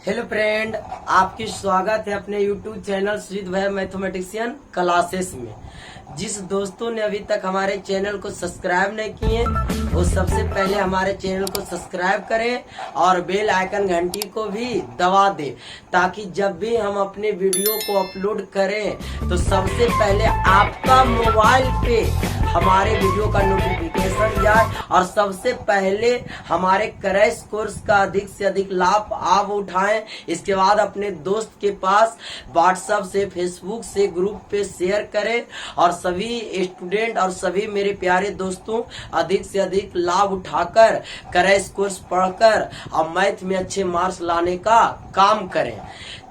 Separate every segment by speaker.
Speaker 1: Hello friend, आपकी स्वागत है अपने यूट्यूब चैनल श्रीध भाई मैथमेटिशियन क्लासेस में। जिस दोस्तों ने अभी तक हमारे चैनल को सब्सक्राइब नहीं किए वो सबसे पहले हमारे चैनल को सब्सक्राइब करें और बेल आइकन घंटी को भी दबा दें, ताकि जब भी हम अपने वीडियो को अपलोड करें तो सबसे पहले आपका मोबाइल पे हमारे वीडियो का नोटिफिकेशन जाए और सबसे पहले हमारे क्रैश कोर्स का अधिक से अधिक लाभ आप उठाएं। इसके बाद अपने दोस्त के पास व्हाट्सएप से, फेसबुक से ग्रुप पे शेयर करें और सभी स्टूडेंट और सभी मेरे प्यारे दोस्तों अधिक से अधिक लाभ उठाकर क्रैश कोर्स पढ़कर और मैथ में अच्छे मार्क्स लाने का काम करें।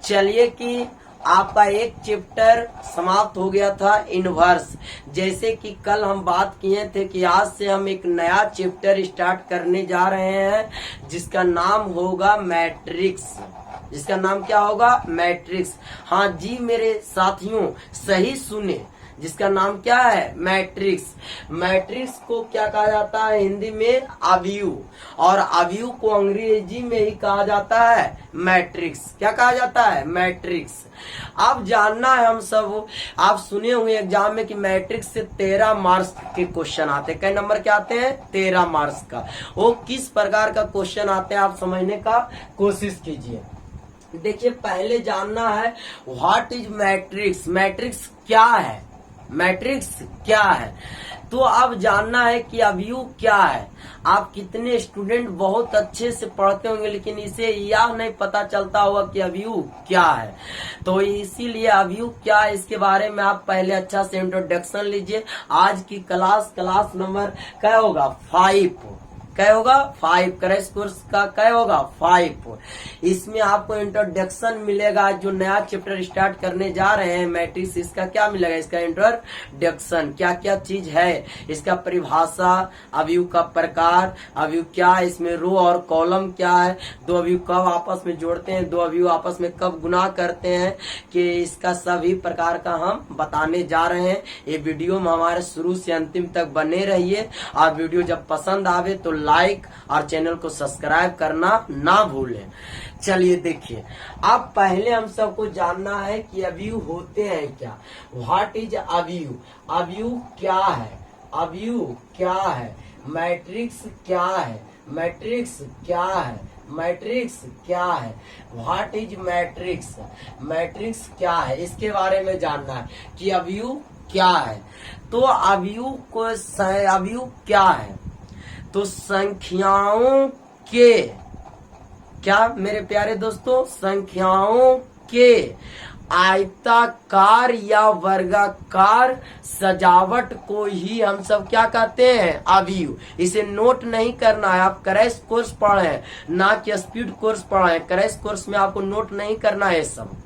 Speaker 1: चलिए कि आपका एक चैप्टर समाप्त हो गया था इनवर्स। जैसे कि कल हम बात किए थे कि आज से हम एक नया चैप्टर स्टार्ट करने जा रहे हैं जिसका नाम होगा मैट्रिक्स। जिसका नाम क्या होगा? मैट्रिक्स। हाँ जी मेरे साथियों, सही सुने, जिसका नाम क्या है? मैट्रिक्स। मैट्रिक्स को क्या कहा जाता है हिंदी में? अवयव। और अवयव को अंग्रेजी में ही कहा जाता है मैट्रिक्स। क्या कहा जाता है? मैट्रिक्स। अब जानना है हम सब, आप सुने हुए एग्जाम में कि मैट्रिक्स से 13 मार्क्स के क्वेश्चन आते हैं। कई नंबर के आते हैं? 13 मार्क्स का। वो किस प्रकार का क्वेश्चन आते हैं आप समझने का कोशिश कीजिए। देखिए, पहले जानना है व्हाट इज मैट्रिक्स। मैट्रिक्स क्या है? मैट्रिक्स क्या है? तो अब जानना है कि अवयव क्या है। आप कितने स्टूडेंट बहुत अच्छे से पढ़ते होंगे लेकिन इसे यह नहीं पता चलता होगा कि अवयव क्या है। तो इसीलिए अवयव क्या है इसके बारे में आप पहले अच्छा से इंट्रोडक्शन लीजिए। आज की क्लास नंबर क्या होगा? 5। क्या होगा? 5। क्रैश कोर्स का क्या होगा? 5। इसमें आपको इंट्रोडक्शन मिलेगा। जो नया चैप्टर स्टार्ट करने जा रहे हैं मैट्रिक्स, इसका क्या मिलेगा? इसका इंट्रोडक्शन, क्या क्या चीज है, इसका परिभाषा, अवयव का प्रकार, अवयव क्या है, इसमें रो और कॉलम क्या है, दो अवयव कब आपस में जोड़ते हैं, दो अवयव आपस में कब गुना करते हैं, कि इसका सभी प्रकार का हम बताने जा रहे हैं। ये वीडियो में हमारे शुरू से अंतिम तक बने रहिए और वीडियो जब पसंद आवे तो लाइक और चैनल को सब्सक्राइब करना ना भूलें। चलिए देखिए, अब पहले हम सबको जानना है कि अवयव होते हैं क्या। व्हाट इज अवयव? अवयव क्या है? अवयव क्या है? मैट्रिक्स क्या है? मैट्रिक्स क्या है? मैट्रिक्स क्या है? What is matrix? मैट्रिक्स क्या है इसके बारे में जानना है कि अवयव क्या है। तो अवयव क्या है? तो संख्याओं के, क्या मेरे प्यारे दोस्तों, संख्याओं के आयताकार या वर्गाकार सजावट को ही हम सब क्या कहते हैं? अवयव। इसे नोट नहीं करना है, आप क्रैश कोर्स पढ़े हैं ना कि स्पीड कोर्स पढ़े हैं। क्रैश कोर्स में आपको नोट नहीं करना है सब।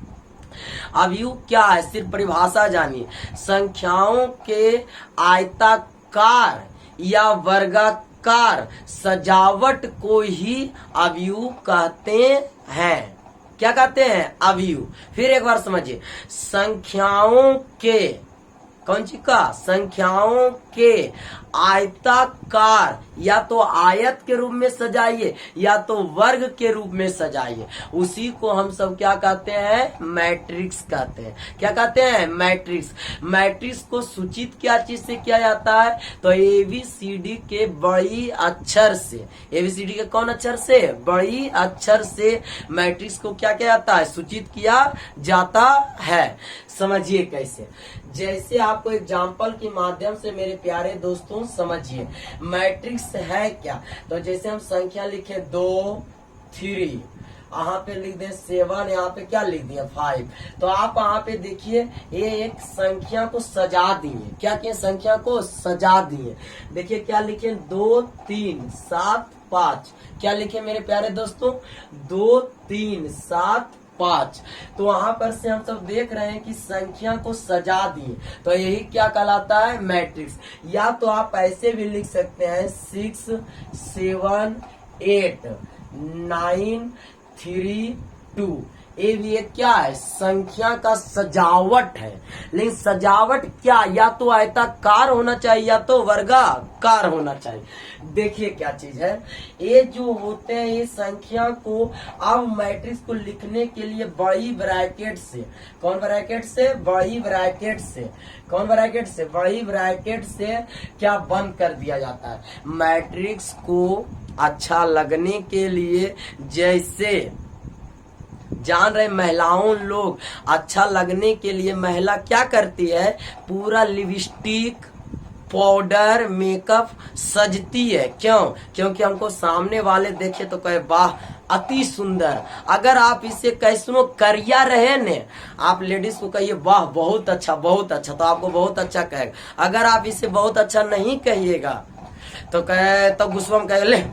Speaker 1: अवयव क्या है सिर्फ परिभाषा जानिए। संख्याओं के आयताकार या वर्गाकार सजावट को ही अवयव कहते हैं। क्या कहते हैं? अवयव। फिर एक बार समझिए, संख्याओं के, कौन सी का? संख्याओं के आयताकार, या तो आयत के रूप में सजाइए या तो वर्ग के रूप में सजाइए, उसी को हम सब क्या कहते हैं? मैट्रिक्स कहते हैं। क्या कहते हैं? मैट्रिक्स। मैट्रिक्स को सूचित क्या चीज से किया जाता है? तो ABCD के बड़ी अक्षर से। ABCD के कौन अक्षर से? बड़ी अक्षर से मैट्रिक्स को क्या किया जाता है? सूचित किया जाता है। समझिए कैसे। जैसे आपको एग्जाम्पल के माध्यम से मेरे प्यारे दोस्तों समझिए मैट्रिक्स है क्या। तो जैसे हम संख्या लिखे 2, 3, यहाँ पे लिख दें 7, यहाँ पे क्या लिख दिया 5। तो आप यहाँ पे देखिए ये एक संख्या को सजा दिए। क्या किए? संख्या को सजा दिए। देखिए क्या लिखे? 2, 3, 7, 5। क्या लिखे मेरे प्यारे दोस्तों? 2, 3, 7, 5। तो वहां पर से हम सब देख रहे हैं कि संख्या को सजा दिए, तो यही क्या कहलाता है? मैट्रिक्स। या तो आप ऐसे भी लिख सकते हैं 6, 7, 8, 9, 3, 2। ये भी एक क्या है, संख्या का सजावट है। लेकिन सजावट क्या, या तो आयताकार होना चाहिए या तो वर्गाकार होना चाहिए। देखिए क्या चीज है, ये जो होते हैं ये संख्या को, अब मैट्रिक्स को लिखने के लिए बड़ी ब्रैकेट से, कौन ब्रैकेट से, बड़ी ब्रैकेट से, कौन ब्रैकेट से, बड़ी ब्रैकेट से क्या बंद कर दिया जाता है। मैट्रिक्स को अच्छा लगने के लिए, जैसे जान रहे महिलाओं लोग, अच्छा लगने के लिए महिला क्या करती है, पूरा लिपस्टिक पाउडर मेकअप सजती है। क्यों, क्योंकि हमको सामने वाले देखे तो कहे वाह अति सुंदर। अगर आप इसे कैसनो करिया रहे ने, आप लेडीज को कहिए वाह बहुत अच्छा बहुत अच्छा, तो आपको बहुत अच्छा कहेगा। अगर आप इसे बहुत अच्छा नहीं कहिएगा तो कहे, तो गुस्सा में कहे ले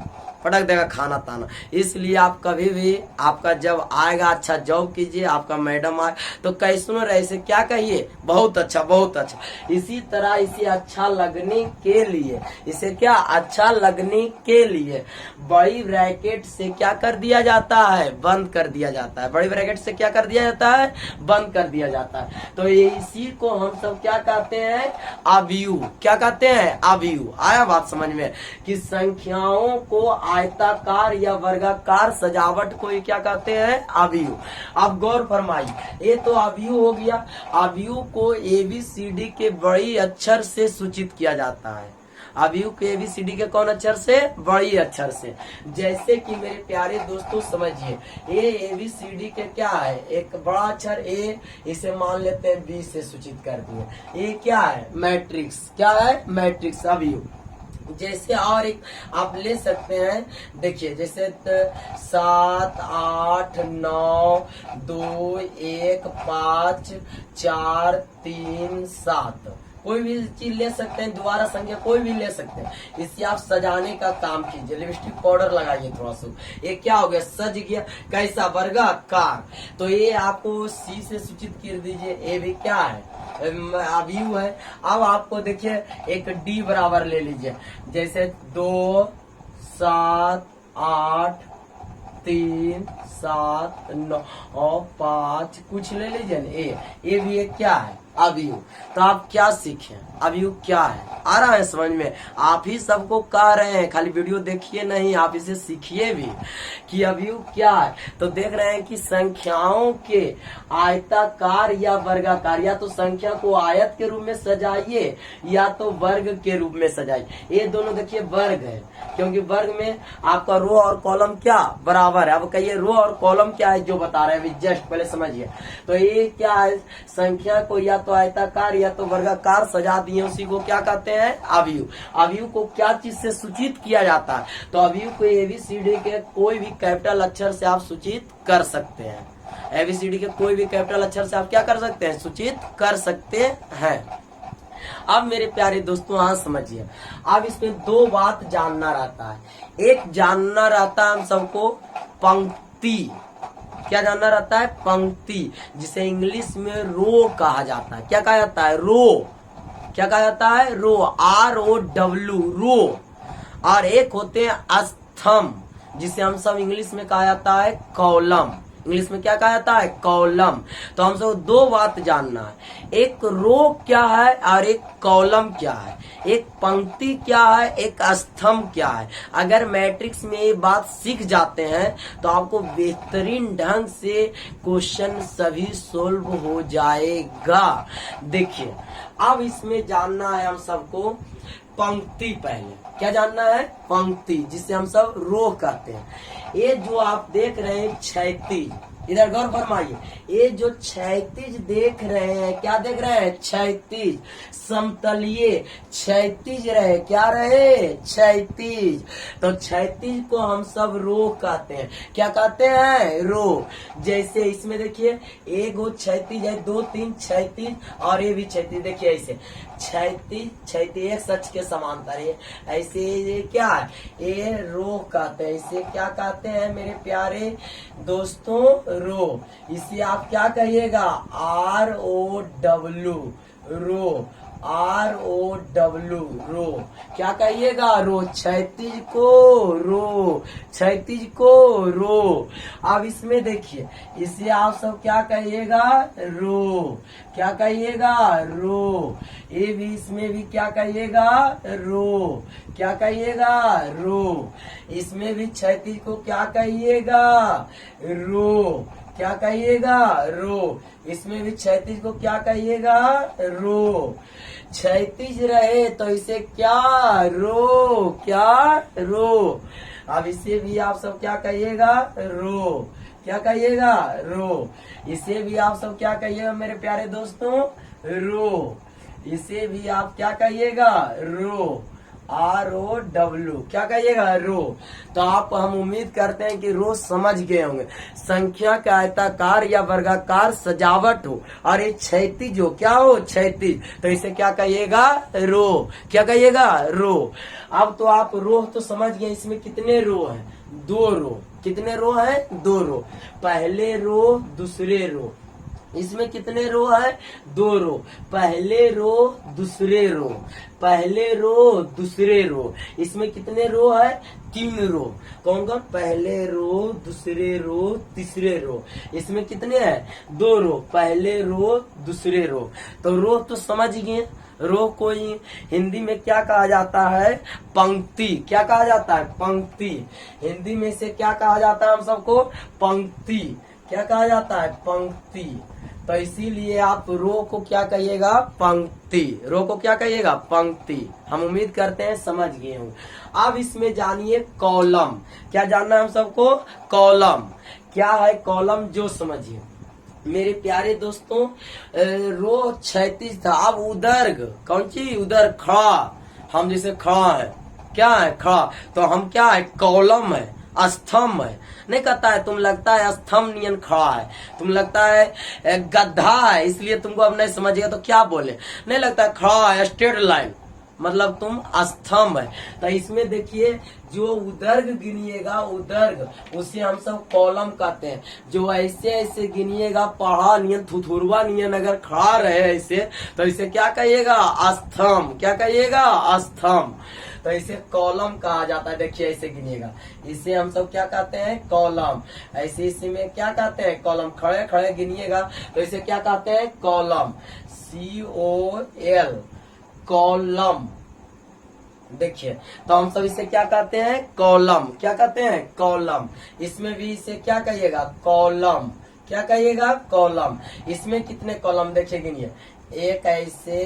Speaker 1: पटक देगा खाना ताना। इसलिए आप कभी भी, आपका जब आएगा अच्छा जॉब कीजिए, आपका मैडम आए तो कैसनो रहे से क्या कहिए, बहुत अच्छा बहुत अच्छा। इसी तरह इसे अच्छा लगने के लिए, इसे क्या अच्छा लगने के लिए बड़ी ब्रैकेट से क्या कर दिया जाता है, बंद कर दिया जाता है। बड़ी ब्रैकेट से क्या कर दिया जाता है, बंद कर दिया जाता है। तो ये इसी को हम सब क्या कहते हैं, अवयव। क्या कहते हैं, अवयव। आया बात समझ में, कि संख्याओं को आयताकार या वर्गाकार सजावट को ये क्या कहते हैं, अवयव। अब गौर फरमाइए, ये तो अवयव हो गया। अवयव को ABCD के बड़ी अक्षर से सूचित किया जाता है। अवयव के ABCD के कौन अक्षर से, बड़ी अक्षर से। जैसे कि मेरे प्यारे दोस्तों समझिए, ये ABCD के क्या है, एक बड़ा अक्षर A, इसे मान लेते हैं B से सूचित कर दिए। ये क्या है, मैट्रिक्स। क्या है, मैट्रिक्स, अवयव। जैसे और एक आप ले सकते हैं, देखिए जैसे 7 8 9 2 1 5 4 3 7, कोई भी चीज ले सकते हैं, दोबारा संख्या कोई भी ले सकते हैं। इसे आप सजाने का काम कीजिए, लिपस्टिक पाउडर लगाइए थोड़ा सा, ये क्या हो गया, सज गया। कैसा, वर्गाकार। तो ये आपको C से सूचित कर दीजिए। ये भी क्या है, अवयव है। अब आपको देखिए एक D बराबर ले लीजिए, जैसे 2 7 8 3 7 9 5, कुछ ले लीजिए ना। ये भी एक क्या है, अवयव। तो आप क्या सीखे, अवयव क्या है, आ रहा है समझ में। आप ही सबको कह रहे हैं, खाली वीडियो देखिए नहीं, आप इसे सीखिए भी कि अवयव क्या है। तो देख रहे हैं कि संख्याओं के आयताकार या वर्गाकार, या तो संख्या को आयत के रूप में सजाइए या तो वर्ग के रूप में सजाइए। ये दोनों देखिए वर्ग है, क्योंकि वर्ग में आपका रो और कॉलम क्या बराबर है। अब कहिए रो और कॉलम क्या है, जो बता रहे हैं जस्ट पहले समझिए। तो ये क्या है, संख्या को या तो आयताकार या तो वर्गाकार सजा दिए, उसी को क्या कहते हैं, अवयव। अवयव को क्या चीज से सूचित किया जाता है, तो अवयव को ABCD के कोई भी कैपिटल अक्षर से आप सूचित कर सकते हैं। ABCD के कोई भी कैपिटल अक्षर से आप क्या कर सकते हैं, सूचित कर सकते हैं। अब मेरे प्यारे दोस्तों हाँ समझिए, अब इसमें दो बात जानना रहता है। एक जानना रहता है हम सबको पंक्ति, क्या जानना रहता है, पंक्ति, जिसे इंग्लिश में रो कहा जाता है। क्या कहा जाता है, रो। क्या कहा जाता है, रो, ROW, रो। और एक होते हैं स्तंभ, जिसे हम सब इंग्लिश में कहा जाता है कॉलम। इंग्लिश में क्या कहा जाता है, कॉलम। तो हम सब दो बात जानना है, एक रो क्या है और एक कॉलम क्या है, एक पंक्ति क्या है, एक स्तंभ क्या है। अगर मैट्रिक्स में ये बात सीख जाते हैं तो आपको बेहतरीन ढंग से क्वेश्चन सभी सोल्व हो जाएगा। देखिए अब इसमें जानना है हम सबको पंक्ति। पहले क्या जानना है, पंक्ति, जिसे हम सब रो कहते हैं। ये जो आप देख रहे हैं क्षैतिज, इधर गौर फरमाइए, ये जो क्षैतिज देख रहे हैं, क्या देख रहे हैं, क्षैतिज, समतलीय क्षैतिज रहे, क्या रहे, क्षैतिज। तो क्षैतिज को हम सब रो कहते हैं। क्या कहते हैं, रो। जैसे इसमें देखिए एक क्षैतिज है, 2 3 क्षैतिज और ये भी क्षैतिज। देखिए ऐसे क्षैतिज क्षैतिज एक सच के समांतर है, ऐसे ये क्या है, ये रो कहते हैं। इसे क्या कहते हैं मेरे प्यारे दोस्तों, रो। इसे आप क्या कहिएगा, ROW, रो। ROW रो। क्या कहिएगा? रो। क्षैतिज को रो, क्षैतिज को रो। अब इसमें देखिए, इसे आप सब क्या कहिएगा? रो। क्या कहिएगा? रो। ये भी, इसमें भी क्या कहिएगा? रो। क्या कहिएगा? रो। इसमें भी क्षैतिज को क्या कहिएगा? रो। क्या कहिएगा? रो। इसमें भी क्षैतिज को क्या कहिएगा? रो। क्षैतिज रहे तो इसे क्या? रो। क्या? रो। अब इसे भी आप सब क्या कहिएगा? रो। क्या कहिएगा? रो। इसे भी आप सब क्या कहिएगा मेरे प्यारे दोस्तों? रो। इसे भी आप क्या कहिएगा? रो। ROW। क्या कहिएगा? रो। तो आप, हम उम्मीद करते हैं कि रो समझ गए होंगे। संख्या का आयताकार या वर्गाकार सजावट हो और ये क्षैतिज हो। क्या हो? क्षैतिज। तो इसे क्या कहिएगा? रो। क्या कहिएगा? रो। अब तो आप रो तो समझ गए। इसमें कितने रो हैं? 2 रो। कितने रो हैं? 2 रो। पहले रो, दूसरे रो। इसमें कितने रो है? 2 रो। पहले रो, दूसरे रो। पहले रो, दूसरे रो। इसमें कितने रो है? 3 रो। कौन कौन? पहले रो, दूसरे रो, तीसरे रो। इसमें कितने हैं? 2 रो। पहले रो, दूसरे रो। तो रो तो समझ गए। रो को हिंदी में क्या कहा जाता है? पंक्ति। क्या कहा जाता है? पंक्ति। हिंदी में इसे क्या कहा जाता है हम सबको? पंक्ति। क्या कहा जाता है? पंक्ति। तो इसीलिए आप रो को क्या कहिएगा? पंक्ति। रो को क्या कहिएगा? पंक्ति। हम उम्मीद करते हैं समझ गए हों। अब इसमें जानिए कॉलम। क्या जानना है हम सबको? कॉलम। क्या है कॉलम? जो समझिए मेरे प्यारे दोस्तों, रो क्षैतिज था। अब उदर्ग, कौन सी? उदर्ग, खड़ा। हम जैसे खड़ा है, क्या है? खड़ा। तो हम क्या है? कॉलम है, स्तंभ है। नहीं कहता है तुम लगता है स्तंभ नियन खड़ा है, तुम लगता है गड्ढा है, इसलिए तुमको अब नहीं समझिएगा तो क्या बोले? नहीं लगता है खड़ा है, स्ट्रेट लाइन, मतलब तुम स्तंभ है। तो इसमें देखिए, जो उदर्ग गिनिएगा, उदर्ग, उसे हम सब कॉलम कहते हैं। जो ऐसे ऐसे गिनिएगा, पढ़ा नियन, थुथुरवा नियन अगर खड़ा रहे ऐसे, तो इसे क्या कहिएगा? स्तंभ। क्या कहिएगा? स्तंभ। तो इसे कॉलम कहा जाता है। देखिए ऐसे गिनिएगा, इसे हम सब क्या कहते हैं? कॉलम। ऐसे इसी में क्या कहते हैं? कॉलम। खड़े खड़े गिनिएगा तो इसे क्या कहते हैं? कॉलम। COL, column. देखिए, तो हम सब इसे क्या कहते हैं? कॉलम। क्या कहते हैं? कॉलम। इसमें भी इसे क्या कहिएगा? कॉलम। क्या कहिएगा? कॉलम। इसमें कितने कॉलम? देखिए गिनिए, एक ऐसे,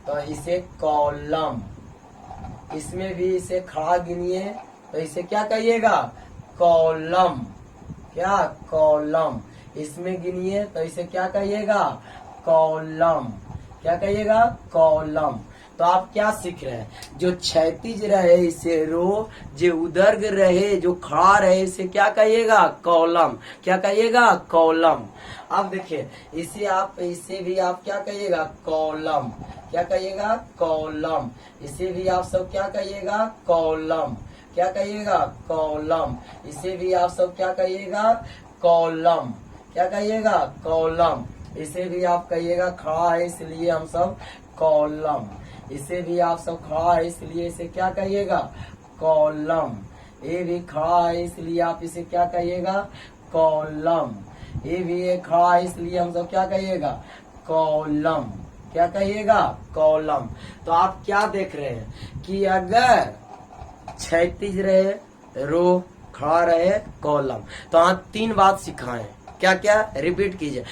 Speaker 1: तो इसे कॉलम। इसमें भी इसे खड़ा गिनिए तो इसे क्या कहिएगा? कॉलम। क्या? कॉलम। इसमें गिनिए तो इसे क्या कहिएगा? कॉलम। क्या कहिएगा? कॉलम। तो आप क्या सीख रहे हैं? जो क्षैतिज रहे इसे रो, जो उदर्ग रहे, जो खड़ा रहे, इसे क्या कहिएगा? कॉलम। क्या कहिएगा? कॉलम। अब देखिए, इसे भी आप क्या कहिएगा? कॉलम। क्या कहिएगा? कॉलम। इसे भी आप सब क्या कहिएगा? कॉलम। क्या कहिएगा? कॉलम। इसे भी आप सब क्या कहिएगा? कॉलम। क्या कहिएगा? कॉलम। इसे भी आप कहिएगा, खड़ा है इसलिए हम सब कॉलम। इसे भी आप सब खड़ा है इसलिए इसे क्या कहिएगा? कॉलम। ये भी खड़ा है इसलिए आप इसे क्या कहिएगा? कॉलम। ये भी खड़ा है इसलिए हम सब क्या कहिएगा? कॉलम। क्या कहिएगा? कॉलम। तो आप क्या देख रहे हैं कि अगर क्षैतिज रहे, रो, खड़ा रहे, कॉलम, तो आप 3 बात सिखाएं। क्या क्या? रिपीट कीजिए।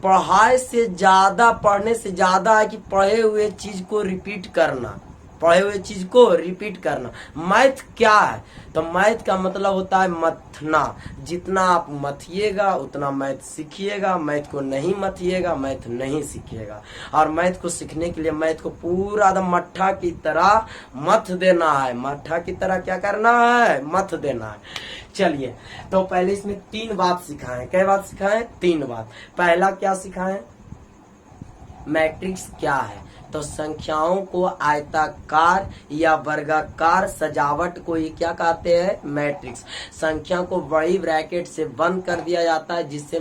Speaker 1: पढ़ाई से ज्यादा, पढ़ने से ज्यादा है कि पढ़े हुए चीज को रिपीट करना। पढ़े हुए चीज को रिपीट करना। मैथ क्या है? तो मैथ का मतलब होता है मथना। जितना आप मथिएगा उतना मैथ सीखिएगा, मैथ को नहीं मथिएगा मैथ नहीं सीखिएगा। और मैथ को सीखने के लिए मैथ को पूरा एकदम मट्ठा की तरह मथ देना है। मट्ठा की तरह क्या करना है? मथ देना है। चलिए, तो पहले इसमें 3 बात सिखाएं। क्या बात सिखाएं? 3 बात। पहला क्या सिखाएं? मैट्रिक्स क्या है? तो संख्याओं को आयताकार या वर्गाकार सजावट को ही क्या कहते हैं, मैट्रिक्स। संख्या को बड़ी ब्रैकेट से बंद कर दिया जाता है, जिससे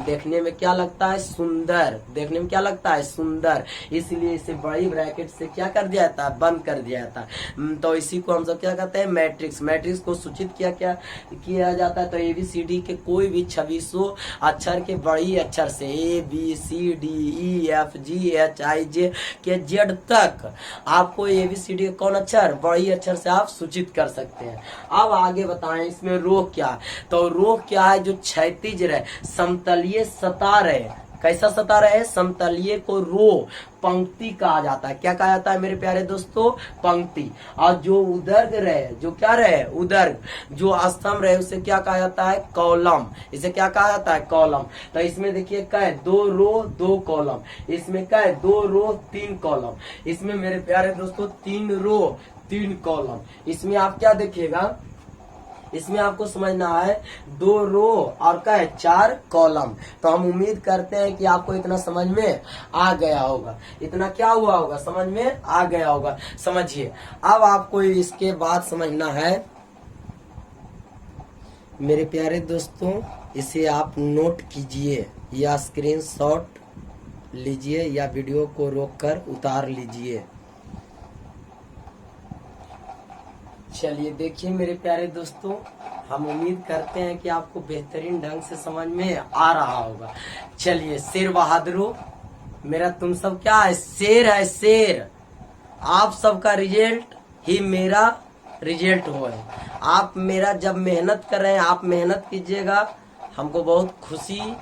Speaker 1: देखने में क्या लगता है, सुंदर, देखने में क्या लगता है, सुंदर, इसलिए इसे बड़ी ब्रैकेट से क्या कर दिया जाता है, बंद कर दिया जाता है। तो इसी को हम सब क्या कहते हैं, मैट्रिक्स। मैट्रिक्स को सूचित किया जाता है तो ABCD के कोई भी 2600 अक्षर के बड़ी अक्षर से ABCDEFGHIJ के Z तक आपको ABCD के कौन अक्षर, बड़ी अक्षर से आप सूचित कर सकते हैं। अब आगे बताएं इसमें रो क्या है। तो रो क्या है, जो क्षैतिज रहे, समतलीय सतह रहे। कैसा सतह रहे, समतलीय को रो, पंक्ति कहा जाता है। क्या कहा जाता है मेरे प्यारे दोस्तों, पंक्ति। और जो उदर्ग रहे, जो क्या रहे, उदर्ग, जो स्तंभ रहे, उसे क्या कहा जाता है, कॉलम। इसे क्या कहा जाता है, कॉलम। तो इसमें देखिए क्या है, 2 रो 2 कॉलम। इसमें क्या है, 2 रो 3 कॉलम। इसमें मेरे प्यारे दोस्तों 3 रो 3 कॉलम। इसमें आप क्या देखिएगा, इसमें आपको समझना है 2 रो और क्या है, 4 कॉलम। तो हम उम्मीद करते हैं कि आपको इतना समझ में आ गया होगा। इतना क्या हुआ होगा, समझ में आ गया होगा। समझिए, अब आपको इसके बाद समझना है मेरे प्यारे दोस्तों, इसे आप नोट कीजिए या स्क्रीनशॉट लीजिए या वीडियो को रोककर उतार लीजिए। चलिए देखिए मेरे प्यारे दोस्तों, हम उम्मीद करते हैं कि आपको बेहतरीन ढंग से समझ में आ रहा होगा। चलिए, शेर बहादुरों, मेरा तुम सब क्या है, शेर है, शेर। आप सबका रिजल्ट ही मेरा रिजल्ट हो है। आप मेरा जब मेहनत कर रहे हैं, आप मेहनत कीजिएगा, हमको बहुत खुशी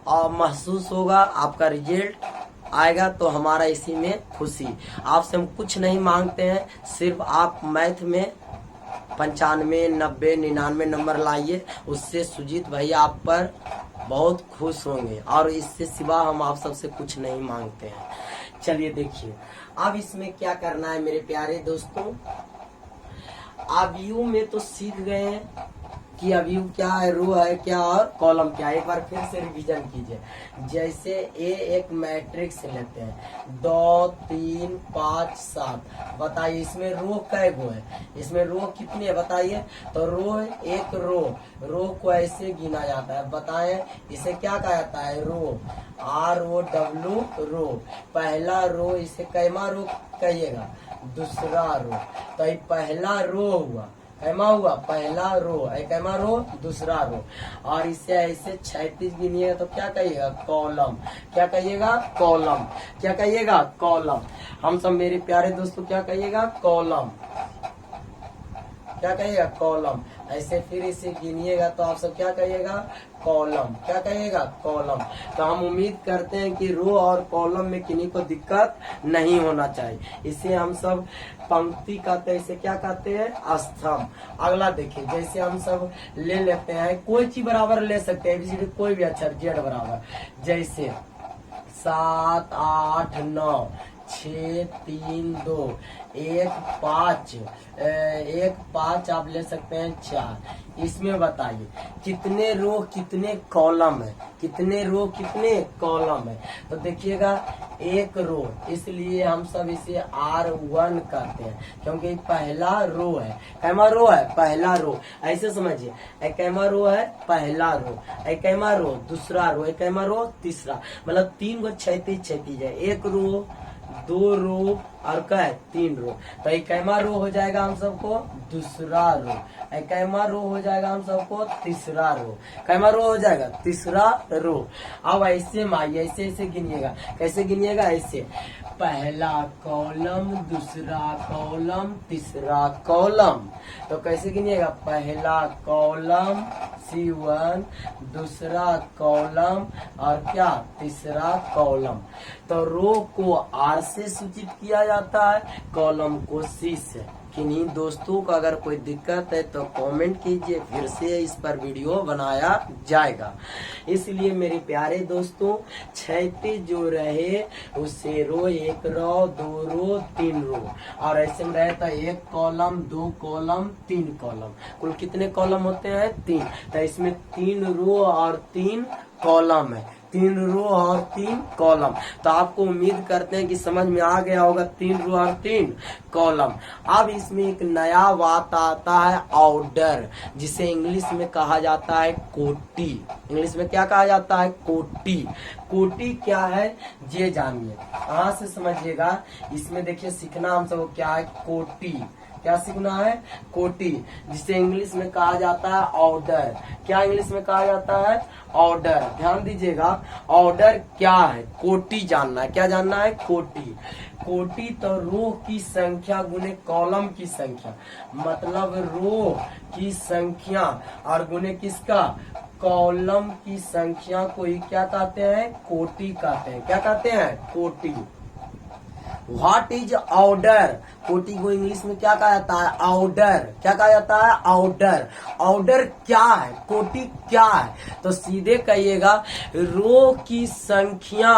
Speaker 1: और महसूस होगा। आपका रिजल्ट आएगा तो हमारा इसी में खुशी। आपसे हम कुछ नहीं मांगते हैं, सिर्फ आप मैथ में 95, 90, 99 नंबर लाइए, उससे सुजीत भैया आप पर बहुत खुश होंगे। और इससे सिवा हम आप सबसे कुछ नहीं मांगते हैं। चलिए देखिए, अब इसमें क्या करना है मेरे प्यारे दोस्तों। अवयव में तो सीख गए हैं कि अवयव क्या है, रो है क्या और कॉलम क्या है। एक बार फिर से रिवीजन कीजिए। जैसे एक मैट्रिक्स लेते हैं, 2 3 5 7। बताइए इसमें रो कै गो है, इसमें रो कितने है बताइए। तो रो, एक रो को ऐसे गिना जाता है। बताएं इसे क्या कहा जाता है, रो, ROW, रो। पहला रो, इसे कैमा रो कहिएगा, दूसरा रो। तो ये पहला रो हुआ, कैमा हुआ, पहला रो, कैमा रो, दूसरा रो। और इसे ऐसे क्षैतिज गिनिएगा तो क्या कहिएगा, कॉलम। क्या कहिएगा, कॉलम। क्या कहिएगा, कॉलम। हम सब मेरे प्यारे दोस्तों क्या कहिएगा, कॉलम। क्या कहिएगा, कॉलम। ऐसे फिर इसे गिनिएगा तो आप सब क्या कहिएगा, कॉलम। क्या कहिएगा, कॉलम। तो हम उम्मीद करते हैं कि रो और कॉलम में किन्हीं को दिक्कत नहीं होना चाहिए। इसे हम सब पंक्ति कहते हैं, इसे क्या कहते हैं, स्तंभ। अगला देखिए, जैसे हम सब ले लेते हैं, कोई चीज बराबर ले सकते हैं, ABCD कोई भी अक्षर Z बराबर। जैसे 7 8 9 6 3 2 1 5 आप ले सकते हैं 4। इसमें बताइए कितने रो कितने कॉलम है, कितने रो कितने कॉलम है। तो देखिएगा एक रो, इसलिए हम सब इसे R1 कहते हैं, क्योंकि पहला रो है। कैमा रो है, पहला रो। ऐसे समझिए, कैमा रो है, पहला रो, कैमा रो, दूसरा रो, कैमा रो, तीसरा। मतलब 3 गो क्षैतिज है, एक रो, 2 रो और क्या है, 3 रो। तो एक कैमा रो हो जाएगा हम सबको दूसरा रो, कैमा रो हो जाएगा हम सबको तीसरा रो, कैमा रो हो जाएगा तीसरा रो। अब ऐसे माइए, ऐसे ऐसे गिनिएगा। कैसे गिनिएगा, ऐसे पहला कॉलम, दूसरा कॉलम, तीसरा कॉलम। तो कैसे गिनिएगा, पहला कॉलम C1, दूसरा कॉलम और क्या, तीसरा कॉलम। तो रो को R से सूचित किया जाता है, कॉलम को C से। किन्हीं दोस्तों का अगर कोई दिक्कत है तो कमेंट कीजिए, फिर से इस पर वीडियो बनाया जाएगा। इसलिए मेरे प्यारे दोस्तों, क्षैतिज जो रहे उसे रो, 1 रो, 2 रो, 3 रो। और ऐसे में रहता है 1 कॉलम, 2 कॉलम, 3 कॉलम। कुल कितने कॉलम होते हैं, 3। तो इसमें 3 रो और 3 कॉलम है। 3 रो और 3 कॉलम। तो आपको उम्मीद करते हैं कि समझ में आ गया होगा 3 रो और 3 कॉलम। अब इसमें एक नया बात आता है ऑर्डर, जिसे इंग्लिश में कहा जाता है कोटि। इंग्लिश में क्या कहा जाता है? कोटि। कोटि क्या है ये जानिए, कहाँ से समझिएगा। इसमें देखिए सीखना हम सबको क्या है, कोटि। क्या सीखना है? कोटि, जिसे इंग्लिश में कहा जाता है ऑर्डर। क्या इंग्लिश में कहा जाता है? ऑर्डर। ध्यान दीजिएगा, ऑर्डर क्या है? कोटि जानना है। क्या जानना है? कोटि। कोटि तो रो की संख्या गुने कॉलम की संख्या, मतलब रो की संख्या और गुने किसका? कॉलम की संख्या को ही क्या कहते हैं? कोटि कहते हैं। क्या कहते हैं? कोटि। What is order? कोटि को इंग्लिश में क्या कहा जाता है? ऑर्डर। क्या कहा जाता है? ऑर्डर। ऑर्डर क्या है? कोटि क्या है? तो सीधे कहिएगा, रो की संख्या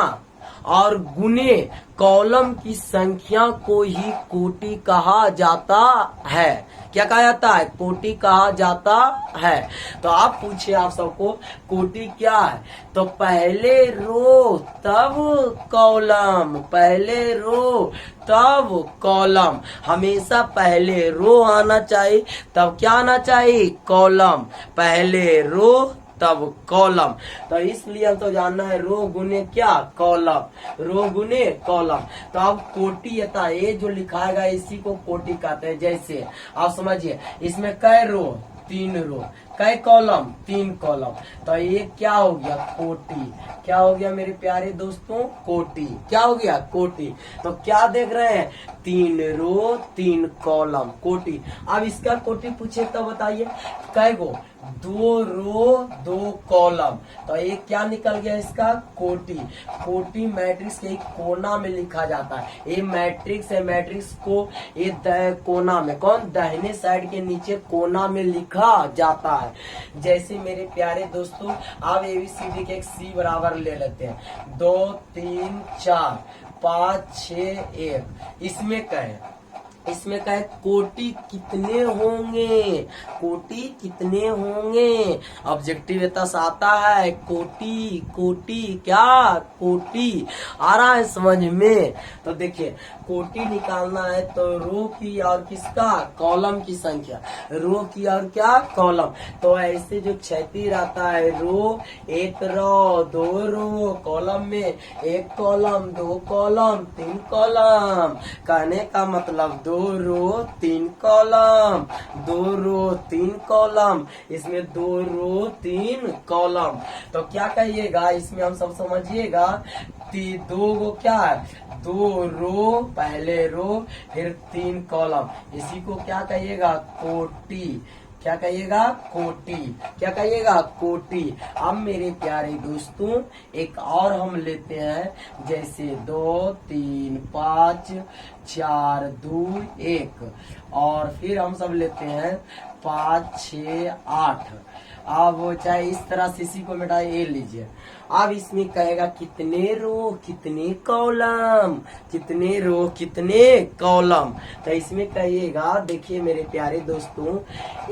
Speaker 1: और गुने कॉलम की संख्या को ही कोटि कहा जाता है। क्या कहा जाता है? कोटि कहा जाता है। तो आप पूछिए आप सबको, कोटि क्या है? तो पहले रो तब कॉलम, पहले रो तब कॉलम। हमेशा पहले रो आना चाहिए, तब क्या आना चाहिए? कॉलम। पहले रो तब कॉलम। तो इसलिए हम तो जानना है रो गुने क्या? कॉलम। रो गुने कॉलम। तो अब कोटि आता, ये जो लिखाएगा इसी को कोटि कहते हैं। जैसे आप समझिए, इसमें कै रो? 3 रो। कै कॉलम? 3 कॉलम। तो ये क्या हो गया? कोटि। क्या हो गया मेरे प्यारे दोस्तों? कोटि। क्या हो गया? कोटि। तो क्या देख रहे हैं? 3 रो 3 कॉलम, कोटि। अब इसका कोटि पूछे तो बताइए कै गो? 2 रो 2 कॉलम। तो ये क्या निकल गया इसका? कोटि। कोटि मैट्रिक्स के कोना में लिखा जाता है। ये मैट्रिक्स है, मैट्रिक्स को ये कोना में, कौन? दाहिने साइड के नीचे कोना में लिखा जाता है। जैसे मेरे प्यारे दोस्तों, आप ABCD के एक C बराबर ले लेते हैं, 2 3 4 5 6 1। इसमें क्या है? इसमें क्या है? कोटि कितने होंगे? कोटि कितने होंगे? ऑब्जेक्टिव आता है कोटि। कोटि क्या? कोटि आ रहा है समझ में? तो देखिए, कोटि निकालना है तो रो की और किसका? कॉलम की संख्या। रो की और क्या? कॉलम। तो ऐसे जो क्षैतिज रहता है, रो 1 रो 2 रो, कॉलम में 1 कॉलम 2 कॉलम 3 कॉलम। कहने का मतलब 2 रो 3 कॉलम, 2 रो 3 कॉलम। इसमें 2 रो 3 कॉलम। तो क्या कहिएगा इसमें? हम सब समझिएगा, 2 गो क्या है? 2 रो, पहले रो, फिर 3 कॉलम। इसी को क्या कहिएगा? कोटि। क्या कहिएगा? कोटि। क्या कहिएगा? कोटि। अब मेरे प्यारे दोस्तों, एक और हम लेते हैं, जैसे 2 3 5 4 2 1, और फिर हम सब लेते हैं 5 6 8। अब चाहे इस तरह से इसी को मिटाए, ये लीजिए। अब इसमें कहेगा कितने रो कितने कॉलम, कितने रो कितने कॉलम। तो इसमें कहिएगा, देखिए मेरे प्यारे दोस्तों,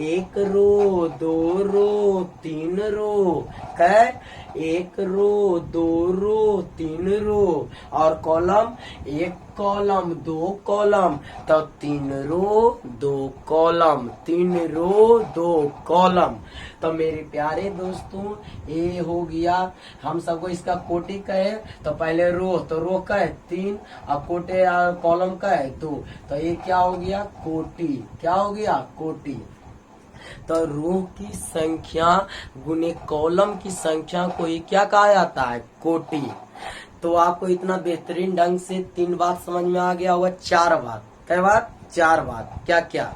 Speaker 1: 1 रो 2 रो 3 रो, कै? 1 रो 2 रो 3 रो, और कॉलम 1 कॉलम 2 कॉलम। तो 3 रो 2 कॉलम, 3 रो 2 कॉलम। तो मेरे प्यारे दोस्तों, ये हो गया। हम सबको इसका कोटि कहे तो पहले रो, तो रो का है 3, अब कोटे कॉलम का है 2। तो ये क्या हो गया? कोटि। क्या हो गया? कोटि। तो रो की संख्या गुने कॉलम की संख्या को ही क्या कहा जाता है? कोटि। तो आपको इतना बेहतरीन ढंग से 3 बात समझ में आ गया होगा। 4 बात। क्या बात? 4 बात। क्या क्या?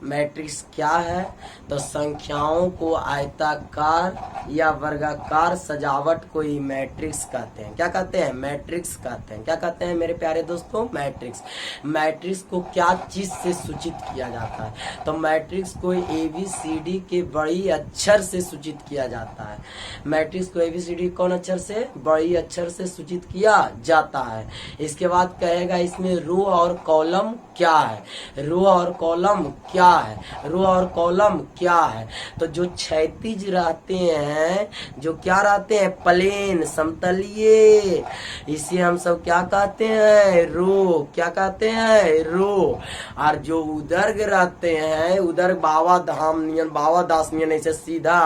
Speaker 1: मैट्रिक्स क्या है? तो संख्याओं को आयताकार या वर्गाकार सजावट को ही मैट्रिक्स कहते हैं। क्या कहते हैं? मैट्रिक्स कहते हैं। क्या कहते हैं मेरे प्यारे दोस्तों? मैट्रिक्स। मैट्रिक्स को क्या चीज से सूचित किया जाता है? तो मैट्रिक्स को ABCD के बड़ी अक्षर से सूचित किया जाता है। मैट्रिक्स को ABCD कौन अक्षर से? बड़ी अक्षर से सूचित किया जाता है। इसके बाद कहेगा इसमें रो और कॉलम क्या है? रो और कॉलम क्या है, रो और कॉलम क्या है। तो जो क्षैतिज रहते हैं, जो क्या रहते हैं, प्लेन समतलीय, इसे हम सब क्या कहते हैं, रो। क्या कहते हैं, रो। और जो उदर्ग रहते हैं, उदर्ग बाबा धाम नियन, बाबा दास नियन ऐसे सीधा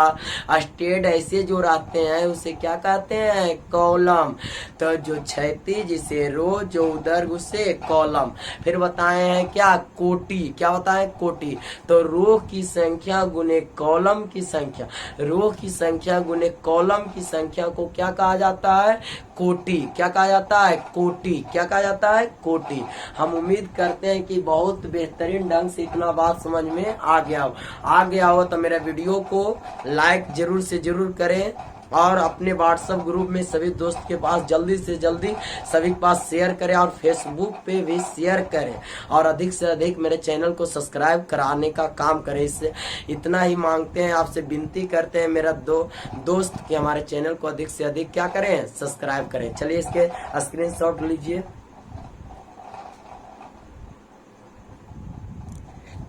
Speaker 1: स्ट्रेट ऐसे जो रहते हैं उसे क्या कहते हैं, कॉलम। तो जो क्षैतिज इसे रो, जो उदर्ग उसे कॉलम। फिर बताए हैं क्या, कोटि। क्या बताए, कोटि। तो रो की संख्या गुने कॉलम की संख्या, रो की संख्या गुने कॉलम की संख्या को क्या कहा जाता है, कोटि। क्या कहा जाता है, कोटि। क्या कहा जाता है, कोटि। हम उम्मीद करते हैं कि बहुत बेहतरीन ढंग से इतना बात समझ में आ गया हो तो मेरा वीडियो को लाइक जरूर से जरूर करें और अपने व्हाट्सएप ग्रुप में सभी दोस्त के पास जल्दी से जल्दी सभी के पास शेयर करें और फेसबुक पे भी शेयर करें और अधिक से अधिक मेरे चैनल को सब्सक्राइब कराने का काम करें। इससे इतना ही मांगते हैं, आपसे विनती करते हैं मेरा दोस्त कि हमारे चैनल को अधिक से अधिक क्या करें, सब्सक्राइब करें। चलिए इसके स्क्रीनशॉट लीजिए।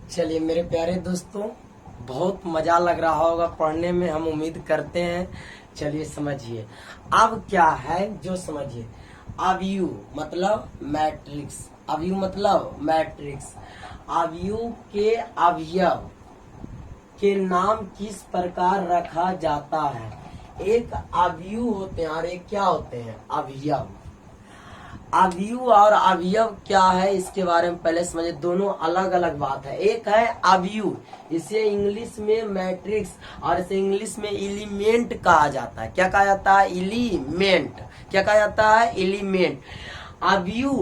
Speaker 1: चलिए मेरे प्यारे दोस्तों, बहुत मजा लग रहा होगा पढ़ने में, हम उम्मीद करते हैं। चलिए समझिए अब क्या है, जो समझिए। अवयव मतलब मैट्रिक्स, अवयव मतलब मैट्रिक्स। अवयव के अवयव के नाम किस प्रकार रखा जाता है। एक अवयव होते हैं और एक क्या होते हैं, अवयव। अवयव और अवयव क्या है इसके बारे में पहले समझे, दोनों अलग अलग बात है। एक है अवयव, इसे इंग्लिश में मैट्रिक्स और इसे इंग्लिश में एलिमेंट कहा जाता है। क्या कहा जाता है, एलिमेंट। क्या कहा जाता है, एलिमेंट। अवयव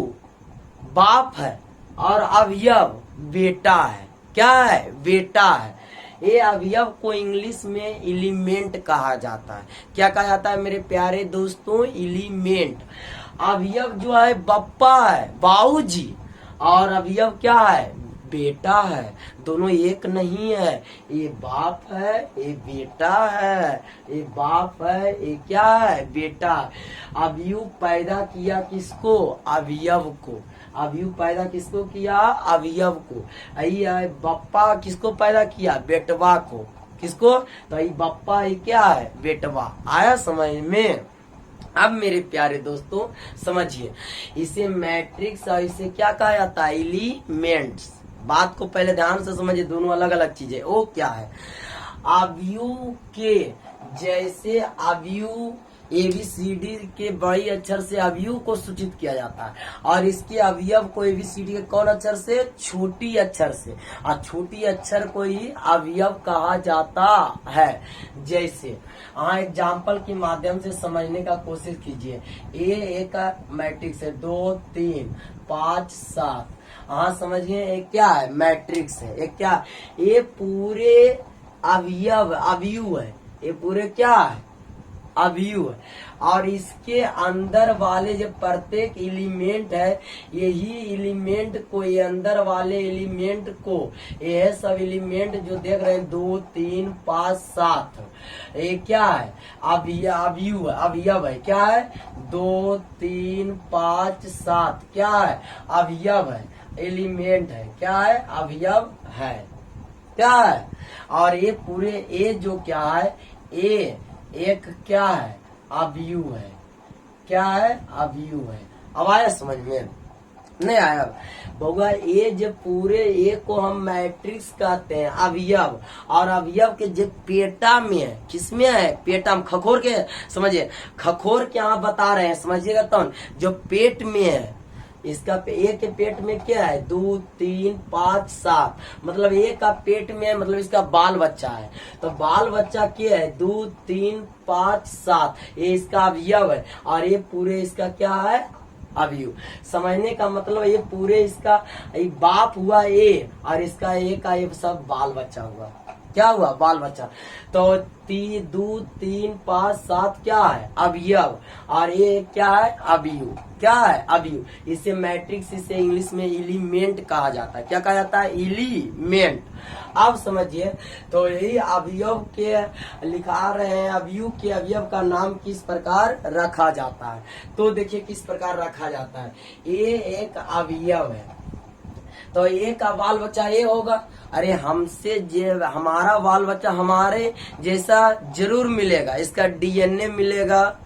Speaker 1: बाप है और अवयव बेटा है। क्या है, बेटा है। ये अवयव को इंग्लिश में एलिमेंट कहा जाता है। क्या कहा जाता है मेरे प्यारे दोस्तों, एलिमेंट। अवयव जो है बप्पा है, बाऊजी, और अवयव क्या है, बेटा है। दोनों एक नहीं है, ये बाप है, ये बेटा है, ये बाप है, ये क्या है, बेटा। अवयव पैदा किया किसको, अवयव को। अवयव पैदा किसको किया, अवयव को। आई बप्पा किसको पैदा किया, बेटवा को। किसको, तो ये बप्पा ये क्या है, बेटवा। आया समझ में। अब मेरे प्यारे दोस्तों समझिए, इसे मैट्रिक्स और इसे क्या कहा जाता है, एलिमेंट्स। बात को पहले ध्यान से समझिए, दोनों अलग अलग चीजें। वो क्या है, अवयव के जैसे अवयव ABCD के बड़ी अक्षर से अवयव को सूचित किया जाता है और इसके अवयव को ABCD के कौन अक्षर से, छोटी अक्षर से, और छोटी अक्षर को ही अवयव कहा जाता है। जैसे एग्जाम्पल के माध्यम से समझने का कोशिश कीजिए। ये एक मैट्रिक्स है, 2 3 5 7। समझिए एक क्या है, मैट्रिक्स है। एक क्या, ये पूरे अवयव है, ये पूरे क्या है, अवयव है। और इसके अंदर वाले जो प्रत्येक एलिमेंट है, यही एलिमेंट को, ये अंदर वाले एलिमेंट को, ये सब एलिमेंट जो देख रहे हैं 2 3 5 7, ये क्या है, अवयव है। क्या है, 2 3 5 7 क्या है, अवयव है, एलिमेंट है। क्या है, अवयव है। क्या है, और ये पूरे ए जो क्या है, ए एक क्या है, अवयव है। क्या है, अवयव है। अब आया समझ में, नहीं आया बउआ। ये जो पूरे ए को हम मैट्रिक्स कहते हैं, अवयव। और अवयव के जो पेटा में है, किसमें है, पेटा में, खखोर के समझिए, खखोर के यहाँ बता रहे हैं, समझिएगा। तो जो पेट में है, इसका एक के पेट में क्या है, 2 3 5 7, मतलब एक का पेट में है, मतलब इसका बाल बच्चा है। तो बाल बच्चा क्या है, 2 3 5 7, ये इसका अवयव है। और ये पूरे इसका क्या है, अवयव। समझने का मतलब ये पूरे इसका बाप हुआ ए, और इसका ए का ये सब बाल बच्चा हुआ। क्या हुआ, बाल बच्चा। तो 2 3 5 7 क्या है, अवयव। और ये क्या है, अवयव। क्या है, अवयव। इसे मैट्रिक्स, इसे इंग्लिश में एलिमेंट कहा जाता है। क्या कहा जाता है, एलिमेंट। अब समझिए, तो यही अवयव के लिखा रहे हैं, अवयव के अवयव का नाम किस प्रकार रखा जाता है। तो देखिए किस प्रकार रखा जाता है। ये एक अवयव है, तो ए का बाल बच्चा ए होगा। अरे हमसे हमारा बाल बच्चा हमारे जैसा जरूर मिलेगा, इसका डीएनए मिलेगा,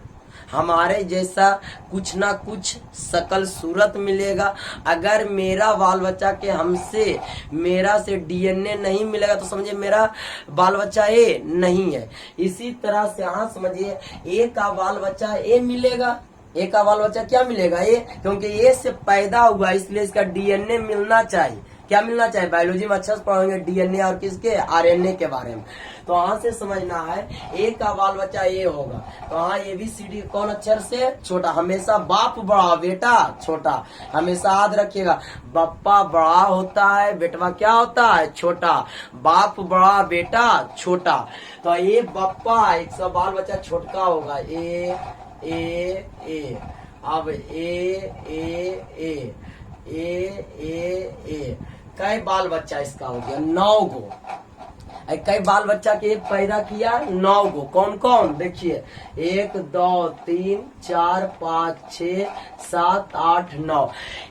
Speaker 1: हमारे जैसा कुछ ना कुछ शकल सूरत मिलेगा। अगर मेरा बाल बच्चा के हमसे मेरा से डीएनए नहीं मिलेगा तो समझिए मेरा बाल बच्चा ए नहीं है। इसी तरह से हाँ समझिए ए का बाल बच्चा ए मिलेगा, ए का बाल बच्चा क्या मिलेगा ए, क्योंकि ए से पैदा हुआ इसलिए इसका डीएनए मिलना चाहिए। क्या मिलना चाहिए? बायोलॉजी में अच्छा से पढ़ेंगे डीएनए और किसके आरएनए के बारे में। तो यहाँ से समझना है ए का बाल बच्चा ए होगा। तो हाँ ABCD कौन अक्षर से? छोटा। हमेशा बाप बड़ा बेटा छोटा, हमेशा याद रखिएगा। बप्पा बड़ा होता है, बेटवा क्या होता है? छोटा। बाप बड़ा बेटा छोटा। तो ए बप्पा एक सौ बाल बच्चा छोटका होगा ए ए ए। अब ए ए ए ए ए ए कई बाल बच्चा इसका हो गया 9 गो। कई बाल बच्चा के पैदा किया 9 गो। कौन कौन? देखिए 1 2 3 4 5 6 7 8 9।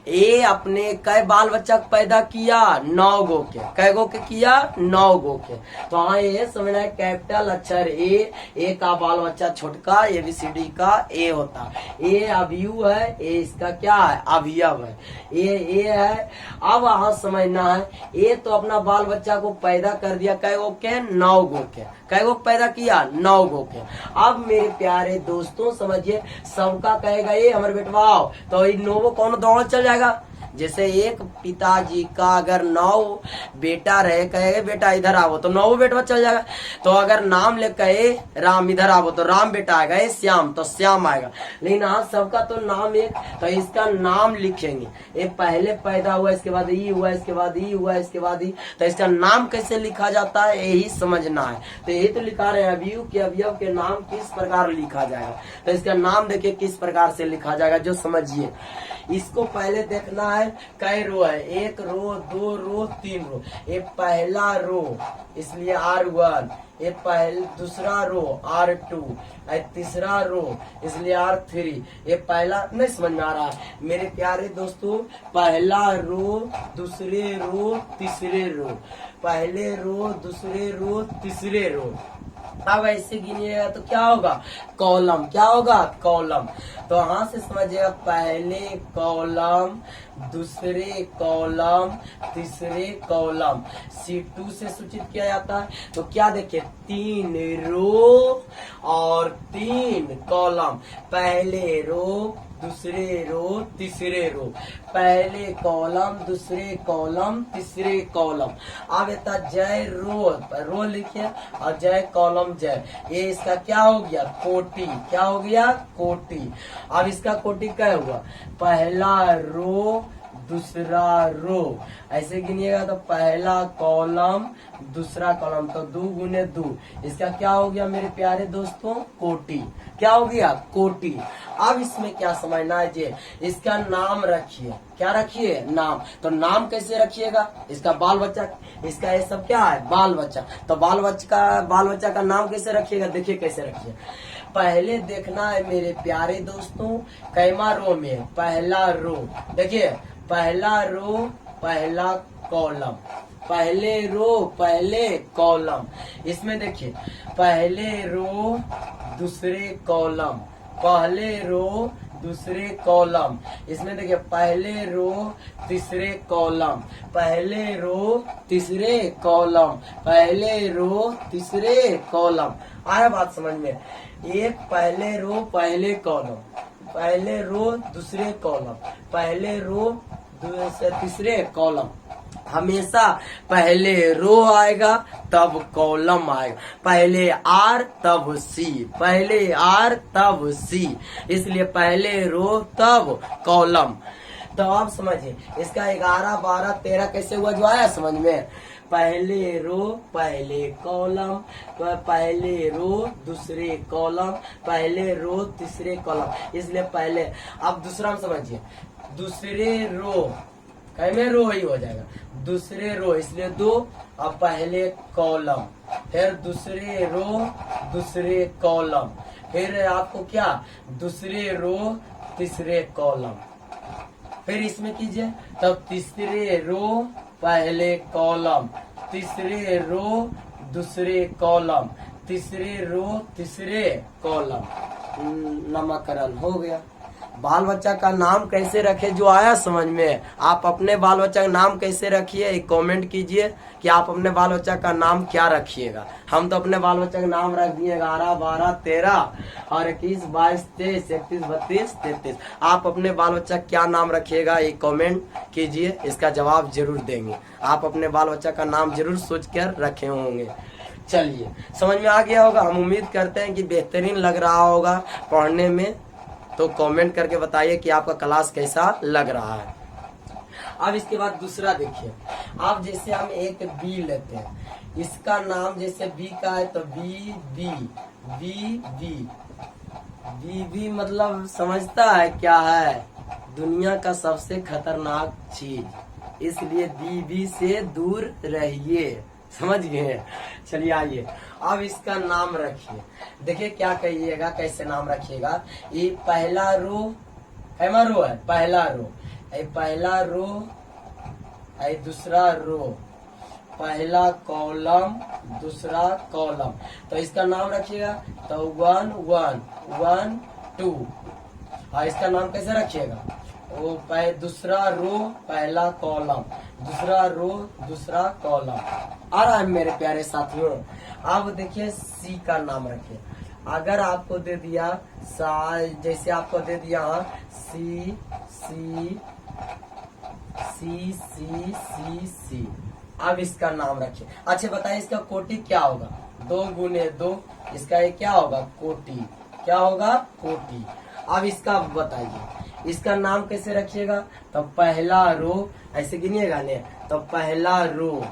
Speaker 1: ए अपने कई बाल बच्चा पैदा किया 9 गो के। कै गो के किया? 9 गो के। तो हाँ ये समझना है कैपिटल अक्षर ए का बाल बच्चा छोटका ABCD का ए होता है। ए अवयव है, ए इसका क्या है? अवयव है। ए है। अब वहां समझना है ए तो अपना बाल बच्चा को पैदा कर दिया कै गो के? 9 गो के। कै गो पैदा किया? 9 गो के। अब मेरे प्यारे दोस्तों समझिए सबका कहेगा ये हमारे बेटवा तो 9 गो कौन दौड़ चल जाएगा। जैसे एक पिताजी का अगर 9 बेटा रहे, कहे बेटा इधर आओ तो 9 बेटा चल जाएगा। तो अगर नाम ले कहे राम इधर आओ तो राम बेटा आएगा, श्याम तो श्याम आएगा। लेकिन आज सबका तो नाम एक, तो इसका नाम लिखेंगे। ये पहले पैदा हुआ, इसके बाद ई हुआ, इसके बाद ई हुआ, इसके बाद ई, तो इसका नाम कैसे लिखा जाता है यही समझना है। तो यही तो लिखा रहे हैं अवयव के नाम किस प्रकार लिखा जाएगा। तो इसका नाम देखिए किस प्रकार से लिखा जाएगा जो समझिए। इसको पहले देखना है कई रो है, 1 रो 2 रो 3 रो। ये पहला रो इसलिए R1, ये दूसरा रो R2, तीसरा रो इसलिए R3। ये पहला नहीं समझ में आ रहा है मेरे प्यारे दोस्तों? पहला रो दूसरे रो तीसरे रो, पहले रो दूसरे रो तीसरे रो। अब ऐसे गिनिएगा तो क्या होगा? कॉलम। क्या होगा? कॉलम। तो यहाँ से समझिएगा पहले कॉलम, दूसरे कॉलम, तीसरे कॉलम। C2 से सूचित किया जाता है। तो क्या देखिए 3 रो और 3 कॉलम। पहले रो दूसरे रो तीसरे रो, पहले कॉलम दूसरे कॉलम तीसरे कॉलम। अब येता जय रो लिखिए और जय कॉलम जय। ये इसका क्या हो गया? कोटि। क्या हो गया? कोटि। अब इसका कोटि क्या हुआ? पहला रो दूसरा रो। ऐसे गिनिएगा तो पहला कॉलम दूसरा कॉलम, तो 2 गुने 2। इसका क्या हो गया मेरे प्यारे दोस्तों? कोटि। क्या हो गया? कोटि। अब इसमें क्या समझना है जी? इसका नाम रखिए। क्या रखिए? नाम। तो नाम कैसे रखिएगा? इसका बाल बच्चा, इसका ये सब क्या है? बाल बच्चा। तो बाल बच्चा का नाम कैसे रखिएगा? देखिए कैसे रखिए। पहले देखना है मेरे प्यारे दोस्तों कैमा रो में? पहला रो। देखिए पहला रो पहला कॉलम, पहले रो पहले कॉलम। इसमें देखिए पहले रो दूसरे कॉलम, पहले रो दूसरे कॉलम। इसमें देखिए पहले रो तीसरे कॉलम, पहले रो तीसरे कॉलम, पहले रो तीसरे कॉलम। आया बात समझ में? एक पहले रो पहले कॉलम, पहले रो दूसरे कॉलम, पहले रो तीसरे कॉलम। हमेशा पहले रो आएगा तब कॉलम आएगा। पहले R तब C, पहले R तब C, इसलिए पहले रो तब कॉलम। तो आप समझिए इसका 11 12 13 कैसे हुआ जो आया समझ में? पहले रो पहले कॉलम, पहले रो दूसरे कॉलम, पहले रो तीसरे कॉलम। इसलिए पहले। अब दूसरा हम समझिए दूसरे रो में रो ही हो जाएगा। दूसरे रो इसलिए 2, अब पहले कॉलम, फिर दूसरे रो दूसरे कॉलम, फिर आपको क्या? दूसरे रो तीसरे कॉलम। फिर इसमें कीजिए, तब तीसरे रो पहले कॉलम, तीसरे रो दूसरे कॉलम, तीसरे रो तीसरे कॉलम। नामकरण हो गया। बाल बच्चा का नाम कैसे रखे, जो आया समझ में। आप अपने बाल बच्चा का नाम कैसे रखिए, एक कमेंट कीजिए कि आप अपने बाल बच्चा का नाम क्या रखिएगा। हम तो अपने बाल बच्चा का नाम रख दिए 11, 12, 13 और 21, 22, 23, 31, 32, 33। आप अपने बाल बच्चा क्या नाम रखिएगा, एक कमेंट कीजिए, इसका जवाब जरूर देंगे। आप अपने बाल बच्चा का नाम जरूर सोच कर रखे होंगे। चलिए, समझ में आ गया होगा। हम उम्मीद करते हैं कि बेहतरीन लग रहा होगा पढ़ने में। तो कमेंट करके बताइए कि आपका क्लास कैसा लग रहा है। अब इसके बाद दूसरा देखिए, आप जैसे हम एक बी लेते हैं, इसका नाम जैसे बी का है तो B B B B B B मतलब समझता है क्या है, दुनिया का सबसे खतरनाक चीज, इसलिए बी बी से दूर रहिए। समझ गए। चलिए आइए, अब इसका नाम रखिए। देखिए क्या कहिएगा, कैसे नाम रखिएगा। ये पहला रो, कैमा रो है, पहला रो, पहला रो, दूसरा रो, पहला कॉलम, दूसरा कॉलम। तो इसका नाम रखिएगा तो 1 1 1 2। और इसका नाम कैसे रखिएगा, वो दूसरा रो पहला कॉलम, दूसरा रो दूसरा कॉलम। आ रहा है मेरे प्यारे साथियों। अब देखिए सी का नाम रखिए। अगर आपको दे दिया जैसे आपको दे दिया सी सी सी सी सी सी, अब इसका नाम रखिए। अच्छा बताइए इसका कोटि क्या होगा, 2 गुने 2, इसका ये क्या होगा, कोटि। क्या होगा, कोटि। अब इसका बताइए, इसका नाम कैसे रखिएगा, तो पहला रो, ऐसे गिनिएगा ने, तो पहला रो,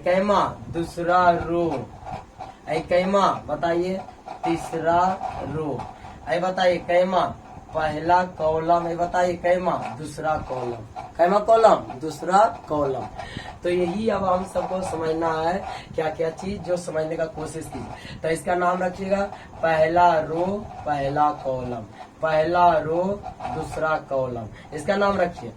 Speaker 1: कैमा दूसरा रो, कैमा बताइए तीसरा रो, बताइए कैमा पहला कॉलम, बताइए कैमा दूसरा कॉलम, कैमा कॉलम दूसरा कॉलम। तो यही अब हम सबको समझना है, क्या क्या चीज जो समझने का कोशिश कीजिए। तो इसका नाम रखिएगा पहला रो पहला कॉलम, पहला रो दूसरा कॉलम। इसका नाम रखिए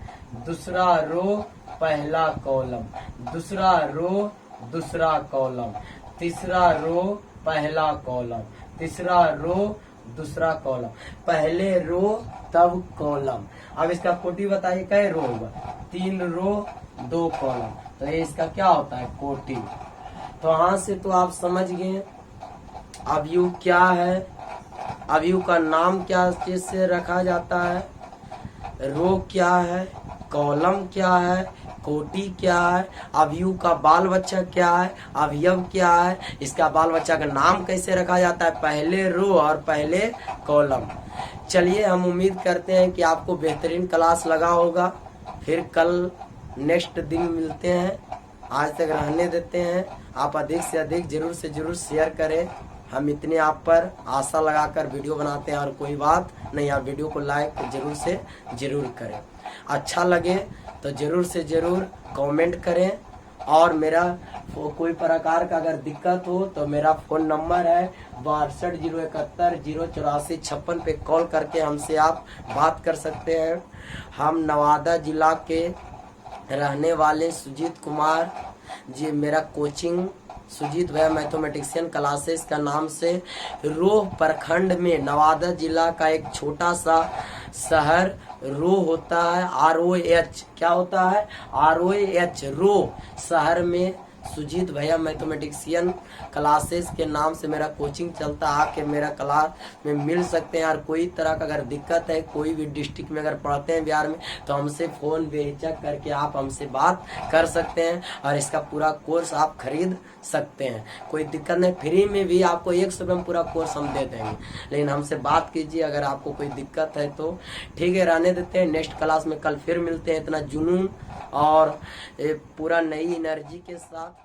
Speaker 1: दूसरा रो पहला कॉलम, दूसरा रो दूसरा कॉलम, तीसरा रो पहला कॉलम, तीसरा रो दूसरा कॉलम, पहले रो तब कॉलम। अब इसका कोटि बताइए, कै रो होगा, 3 रो 2 कॉलम, तो ये इसका क्या होता है, कोटि। तो यहाँ से तो आप समझ गए अवयव क्या है, अवयव का नाम क्या चीज से रखा जाता है, रो क्या है, कॉलम क्या है, कोटि क्या है, अवयव का बाल बच्चा क्या है, अवयव क्या है, इसका बाल बच्चा का नाम कैसे रखा जाता है, पहले रो और पहले कॉलम। चलिए, हम उम्मीद करते हैं कि आपको बेहतरीन क्लास लगा होगा। फिर कल नेक्स्ट दिन मिलते हैं, आज तक रहने देते हैं। आप अधिक से अधिक जरूर से जरूर शेयर करें। हम इतने आप पर आशा लगाकर वीडियो बनाते हैं और कोई बात नहीं, आप वीडियो को लाइक जरूर से जरूर करें। अच्छा लगे तो जरूर से जरूर कमेंट करें। और मेरा कोई प्रकार का अगर दिक्कत हो तो मेरा फ़ोन नंबर है 6201708456 पे कॉल करके हमसे आप बात कर सकते हैं। हम नवादा जिला के रहने वाले सुजीत कुमार जी, मेरा कोचिंग सुजीत भैया मैथमेटिशियन क्लासेस का नाम से रोह प्रखंड में नवादा जिला का एक छोटा सा शहर रोह होता है, ROH क्या होता है, ROH रोह शहर में सुजीत भैया मैथमेटिशियन क्लासेस के नाम से मेरा कोचिंग चलता है। आके मेरा क्लास में मिल सकते हैं। और कोई तरह का अगर दिक्कत है, कोई भी डिस्ट्रिक्ट में अगर पढ़ते हैं बिहार में, तो हमसे फ़ोन बेहिचक करके आप हमसे बात कर सकते हैं और इसका पूरा कोर्स आप खरीद सकते हैं। कोई दिक्कत नहीं, फ्री में भी आपको 100 रुपये में पूरा कोर्स हम दे देंगे। लेकिन हमसे बात कीजिए अगर आपको कोई दिक्कत है तो। ठीक है, रहने देते हैं। नेक्स्ट क्लास में कल फिर मिलते हैं। इतना जुनून और पूरा नई एनर्जी के साथ।